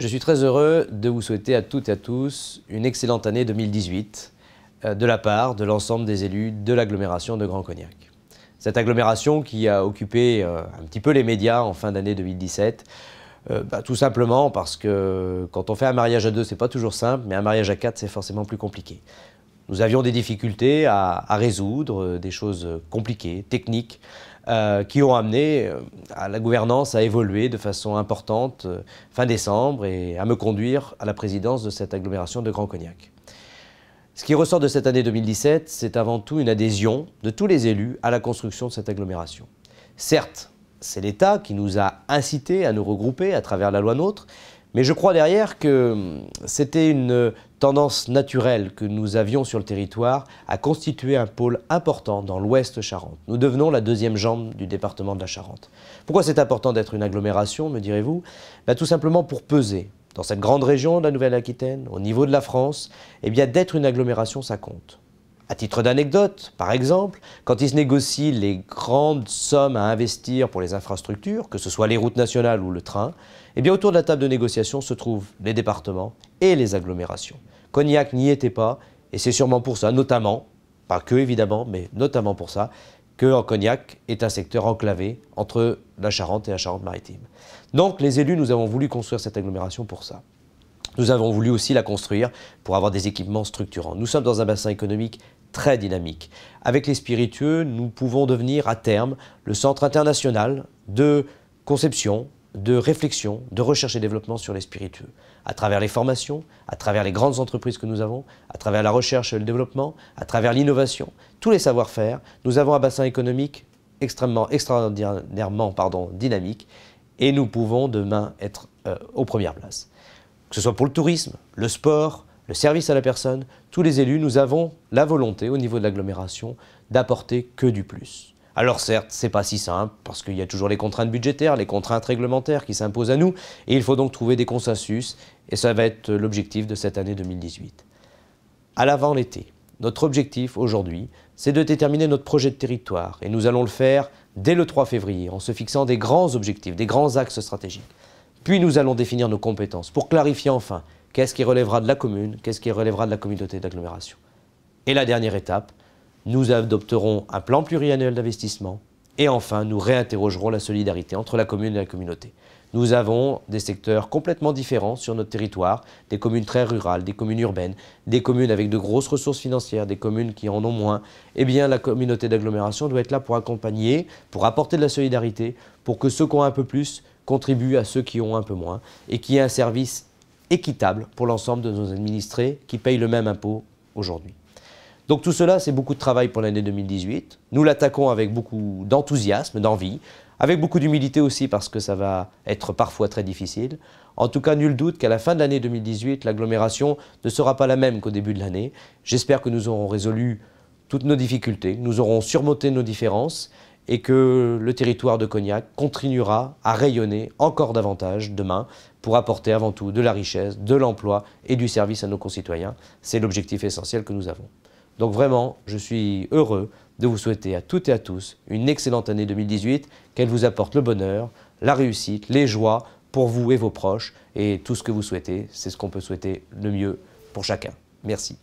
Je suis très heureux de vous souhaiter à toutes et à tous une excellente année 2018 de la part de l'ensemble des élus de l'agglomération de Grand Cognac. Cette agglomération qui a occupé un petit peu les médias en fin d'année 2017, tout simplement parce que quand on fait un mariage à deux, c'est pas toujours simple, mais un mariage à quatre, c'est forcément plus compliqué. Nous avions des difficultés à résoudre, des choses compliquées, techniques, qui ont amené à la gouvernance à évoluer de façon importante fin décembre et à me conduire à la présidence de cette agglomération de Grand Cognac. Ce qui ressort de cette année 2017, c'est avant tout une adhésion de tous les élus à la construction de cette agglomération. Certes, c'est l'État qui nous a incités à nous regrouper à travers la loi NOTRe, mais je crois derrière que c'était une tendance naturelle que nous avions sur le territoire à constituer un pôle important dans l'Ouest Charente. Nous devenons la deuxième jambe du département de la Charente. Pourquoi c'est important d'être une agglomération, me direz-vous? Tout simplement pour peser dans cette grande région de la Nouvelle-Aquitaine, au niveau de la France, d'être une agglomération, ça compte. À titre d'anecdote, par exemple, quand il se négocie les grandes sommes à investir pour les infrastructures, que ce soit les routes nationales ou le train, autour de la table de négociation se trouvent les départements et les agglomérations. Cognac n'y était pas, et c'est sûrement pour ça, notamment, pas que évidemment, mais notamment pour ça, que Cognac est un secteur enclavé entre la Charente et la Charente-Maritime. Donc les élus, nous avons voulu construire cette agglomération pour ça. Nous avons voulu aussi la construire pour avoir des équipements structurants. Nous sommes dans un bassin économique très dynamique. Avec les spiritueux, nous pouvons devenir à terme le centre international de conception, de réflexion, de recherche et développement sur les spiritueux. À travers les formations, à travers les grandes entreprises que nous avons, à travers la recherche et le développement, à travers l'innovation, tous les savoir-faire, nous avons un bassin économique extraordinairement dynamique et nous pouvons demain être aux premières places. Que ce soit pour le tourisme, le sport, le service à la personne, tous les élus, nous avons la volonté au niveau de l'agglomération d'apporter que du plus. Alors certes, c'est pas si simple parce qu'il y a toujours les contraintes budgétaires, les contraintes réglementaires qui s'imposent à nous et il faut donc trouver des consensus et ça va être l'objectif de cette année 2018. À l'avant l'été, notre objectif aujourd'hui, c'est de déterminer notre projet de territoire et nous allons le faire dès le 3 février en se fixant des grands objectifs, des grands axes stratégiques. Puis nous allons définir nos compétences pour clarifier enfin qu'est-ce qui relèvera de la commune, qu'est-ce qui relèvera de la communauté d'agglomération. Et la dernière étape, nous adopterons un plan pluriannuel d'investissement et enfin nous réinterrogerons la solidarité entre la commune et la communauté. Nous avons des secteurs complètement différents sur notre territoire, des communes très rurales, des communes urbaines, des communes avec de grosses ressources financières, des communes qui en ont moins. La communauté d'agglomération doit être là pour accompagner, pour apporter de la solidarité, pour que ceux qui ont un peu plus contribuent à ceux qui ont un peu moins et qu'il y ait un service équitable pour l'ensemble de nos administrés qui payent le même impôt aujourd'hui. Donc tout cela, c'est beaucoup de travail pour l'année 2018. Nous l'attaquons avec beaucoup d'enthousiasme, d'envie, avec beaucoup d'humilité aussi parce que ça va être parfois très difficile. En tout cas, nul doute qu'à la fin de l'année 2018, l'agglomération ne sera pas la même qu'au début de l'année. J'espère que nous aurons résolu toutes nos difficultés, nous aurons surmonté nos différences et que le territoire de Cognac continuera à rayonner encore davantage demain pour apporter avant tout de la richesse, de l'emploi et du service à nos concitoyens. C'est l'objectif essentiel que nous avons. Donc vraiment, je suis heureux de vous souhaiter à toutes et à tous une excellente année 2018, qu'elle vous apporte le bonheur, la réussite, les joies pour vous et vos proches et tout ce que vous souhaitez, c'est ce qu'on peut souhaiter le mieux pour chacun. Merci.